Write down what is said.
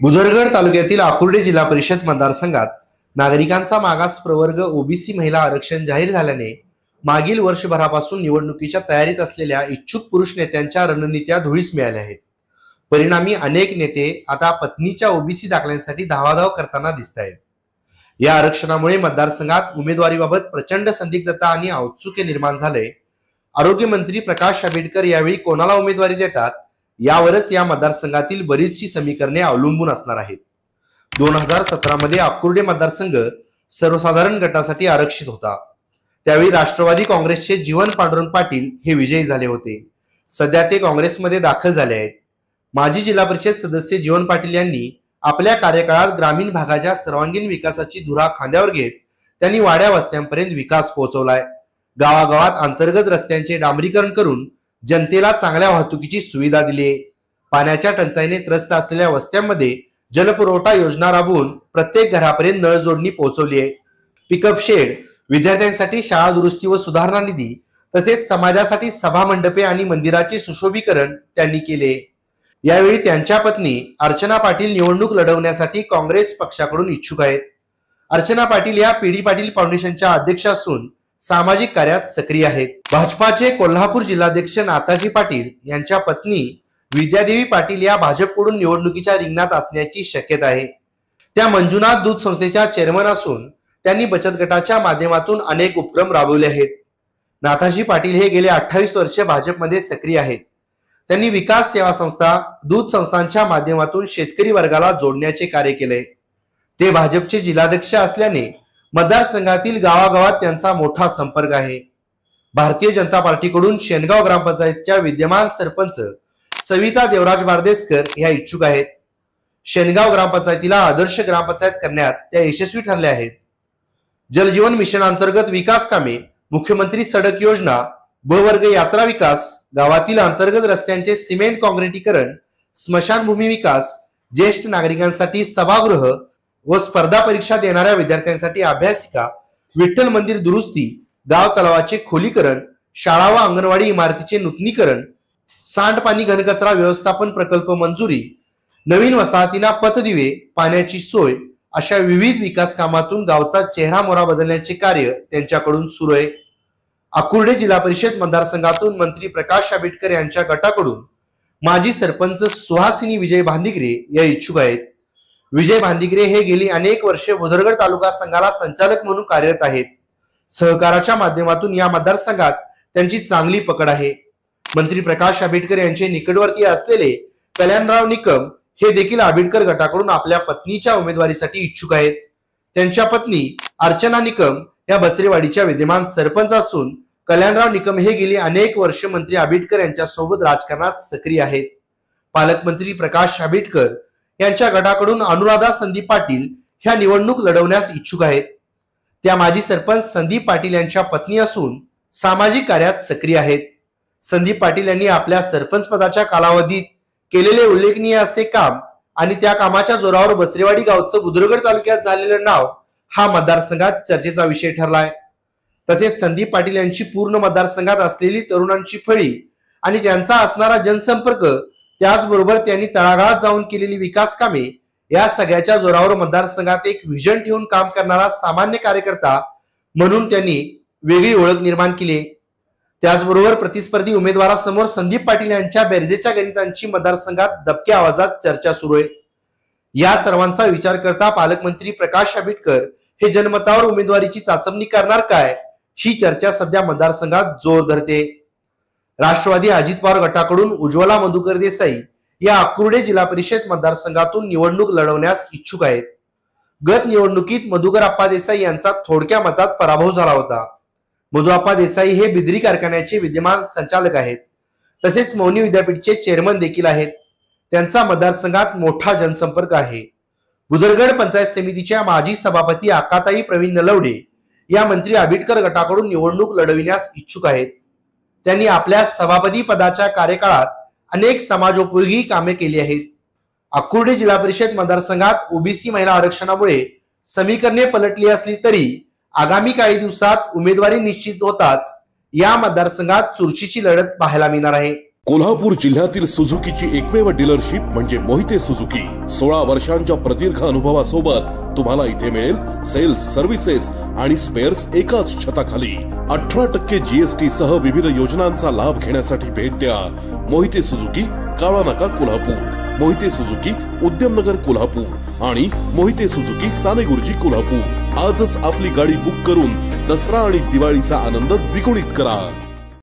बुदरगड तालुक्यातील आकुर्डे जिल्हा परिषद मतदारसंघात नागरिकांचा मागास प्रवर्ग ओबीसी महिला आरक्षण जाहीर झाल्याने मागील वर्षभरापासून निवडणुकीच्या तयारीत असलेल्या इच्छुक पुरुष नेत्यांच्या रणनीत्या धुळीस मिळाल्या आहेत। परिणामी अनेक नेते आता पत्नीच्या ओबीसी दाखल्यांसाठी धावाधाव करताना दिसत आहेत। या आरक्षणामुळे मतदारसंघात उमेदवारीबाबत प्रचंड संदिग्धता आणि औत्सुक्य निर्माण झाले। आरोग्य मंत्री प्रकाश आंबेडकर यावेळी कोणाला उमेदवारी देतात यावरच या मतदारसंघातील बरीचशी समीकरणे अवलंबून असणार आहेत। 2017 मध्ये आकुर्डे मतदारसंघ सर्वसाधारण गटासाठी आरक्षित होता। त्यावेळी राष्ट्रवादी काँग्रेसचे जीवन पांडुरंग पाटील हे विजयी झाले होते। सध्या ते काँग्रेसमध्ये दाखल झाले आहेत। माजी जिल्हा परिषद सदस्य जीवन पाटील यांनी आपल्या कार्यकाळात ग्रामीण भागाच्या सर्वांगीण विकासाची धुरा खांद्यावर घेत त्यांनी वाड्या वस्त्यांपर्यंत विकास पोहोचवलाय। गावागावात अंतर्गत रस्त्यांचे डांबरीकरण करून जनतेला चांगल्या वाहतुकीची सुविधा दिली आहे। पाण्याच्या टंचाईने त्रस्त असलेल्या वस्त्यांमध्ये जलपुरवठा योजना राबवून प्रत्येक घरापर्यंत नळ जोडणी पोहोचवली आहे। पिकअप शेड, विद्यार्थ्यांसाठी शाळा दुरुस्ती व सुधारणा निधी तसेच समाजासाठी सभा मंडपे आणि मंदिराचे सुशोभीकरण त्यांनी केले। यावेळी त्यांच्या पत्नी अर्चना पाटील निवडणूक लढवण्यासाठी काँग्रेस पक्षाकडून इच्छुक आहेत। अर्चना पाटील या पीडी पाटील फाउंडेशनच्या अध्यक्ष असून सामाजिक कार्यात सक्रिय आहेत। भाजपाचे कोल्हापूर जिल्हाध्यक्ष नाताजी पाटील यांच्या पत्नी विद्यादेवी पाटील या भाजपकडून निवडणुकीच्या रिंगणात असण्याची शक्यता आहे। त्या मंजुनाथ दूध संस्थेच्या चेअरमन असून त्यांनी बचत गटाच्या माध्यमातून अनेक उपक्रम राबवले आहेत। नाताजी पाटील हे गेले 28 वर्ष भाजपमध्ये सक्रिय आहेत। त्यांनी विकास सेवा संस्था, दूध संस्थांच्या माध्यमातून शेतकरी वर्गाला जोडण्याचे कार्य केले। ते भाजपचे जिल्हाध्यक्ष असल्याने मतदारसंघातील गावागावात त्यांचा मोठा संपर्क आहे। भारतीय जनता पार्टीकडून शेनगाव ग्रामपंचायतच्या विद्यमान सरपंच सविता देवराज बारदेसकर ह्या इच्छुक आहेत। शेनगाव ग्रामपंचायतीला आदर्श ग्रामपंचायत करण्यात त्या यशस्वी ठरल्या आहेत। जलजीवन मिशन अंतर्गत विकास कामे, मुख्यमंत्री सडक योजना, ब वर्ग यात्रा विकास, गावातील अंतर्गत रस्त्यांचे सिमेंट काँक्रिटीकरण, स्मशानभूमी विकास, ज्येष्ठ नागरिकांसाठी सभागृह व स्पर्धा परीक्षा देणाऱ्या विद्यार्थ्यांसाठी अभ्यासिका, विठ्ठल मंदिर दुरुस्ती, गाव तलावाचे खोलीकरण, शाळा व अंगणवाडी इमारतीचे नूतनीकरण, सांडपाणी घनकचरा व्यवस्थापन प्रकल्प मंजुरी, नवीन वसाहतींना पथदिवे, पाण्याची सोय अशा विविध विकास कामातून गावचा चेहरा मोहरा बदलण्याचे कार्य त्यांच्याकडून सुरू आहे। आकुर्डे जिल्हा परिषद मतदारसंघातून मंत्री प्रकाश आंबेडकर यांच्या गटाकडून माजी सरपंच सुहासिनी विजय भांदिगरे या इच्छुक आहेत। विजय भांदिगरे हे गेली अनेक वर्षे बुदरगड तालुका संघाला संचालक म्हणून कार्यरत आहेत। सहकाराच्या माध्यमातून या मतदारसंघात त्यांची चांगली पकड आहे। मंत्री प्रकाश आंबेडकर यांचे निकटवर्तीय असलेले कल्याणराव निकम हे देखील आंबेडकर गटाकडून आपल्या पत्नीच्या उमेदवारीसाठी इच्छुक आहेत। त्यांच्या पत्नी अर्चना निकम या बसरेवाडीच्या विद्यमान सरपंच असून कल्याणराव निकम हे गेली अनेक वर्ष मंत्री आंबेडकर यांच्या सोबत राजकारणात सक्रिय आहेत। पालकमंत्री प्रकाश आंबेडकर यांच्या गटाकडून अनुराधा संदीप पाटील ह्या निवडणूक लढवण्यास इच्छुक आहेत। त्या माजी सरपंच संदीप पाटील यांच्या पत्नी असून सामाजिक कार्यात सक्रिय आहेत। संदीप पाटील यांनी आपल्या सरपंच पदाच्या कालावधीत केलेले उल्लेखनीय असे काम आणि त्या कामाच्या जोरावर बसरेवाडी गावचं बुदरगड तालुक्यात झालेलं नाव हा मतदारसंघात चर्चेचा विषय ठरलाय। तसेच संदीप पाटील यांची पूर्ण मतदारसंघात असलेली तरुणांची फळी आणि त्यांचा असणारा जनसंपर्क, त्याचबरोबर त्यांनी तळागाळात जाऊन केलेली विकास कामे या सगळ्याच्या जोरावर मतदारसंघात एक व्हिजन ठेवून काम करणारा सामान्य कार्यकर्ता म्हणून त्यांनी वेगळी ओळख निर्माण केली। त्याचबरोबर प्रतिस्पर्धी उमेदवारासमोर संदीप पाटील यांच्या बेरजेच्या गणितांची मतदारसंघात दबक्या आवाजात चर्चा सुरू आहे। या सर्वांचा विचार करता पालकमंत्री प्रकाश आंबेडकर हे जनमतावर उमेदवारीची चाचपणी करणार काय, ही चर्चा सध्या मतदारसंघात जोर धरते। राष्ट्रवादी अजित पवार गटाकडून उज्ज्वला मधुकर देसाई या आकुर्डे जिल्हा परिषद मतदारसंघातून निवडणूक लढवण्यास इच्छुक आहेत। गत निवडणुकीत मधुकर अप्पा देसाई यांचा थोडक्या मतात पराभव झाला होता। मधु अप्पा देसाई हे बिद्री कारखान्याचे विद्यमान संचालक आहेत। तसेच मौनी विद्यापीठचे चेअरमन देखील आहेत। त्यांचा मतदारसंघात मोठा जनसंपर्क आहे। बुदरगड पंचायत समितीच्या माजी सभापती आकाताई प्रवीण नलवडे या मंत्री आंबेडकर गटाकडून निवडणूक लढविण्यास इच्छुक आहेत। त्यांनी आपल्या सभापती पदाच्या कार्यकाळात अनेक समाजोपयोगी कामे केली आहेत। आकुर्डे जिल्हा परिषद मतदारसंघात ओबीसी महिला आरक्षणामुळे समीकरणे पलटली असली तरी आगामी काही दिवसात उमेदवारी निश्चित होताच या मतदारसंघात चुरशीची लढत पाहायला मिळणार आहे। कोल्हापूर जिल्ह्यातील सुझुकीची एकमेव डीलरशिप म्हणजे मोहिते सुझुकी. 16 वर्षांच्या प्रदीर्घ अनुभवासोबत तुम्हाला इथे मिळेल सेल्स, सर्व्हिसेस आणि स्पेअर्स एकाच छताखाली. 18% GST सह विविध योजनांचा लाभ घेण्यासाठी भेट द्या. मोहिते सुझुकी, काळा नाका, कोल्हापूर. मोहिते सुझुकी, उद्यमनगर, कोल्हापूर आणि मोहिते सुझुकी, सानेगुरुजी, कोल्हापूर. आजच आपली गाडी बुक करून दसरा आणि दिवाळीचा आनंद द्विगुणित करा.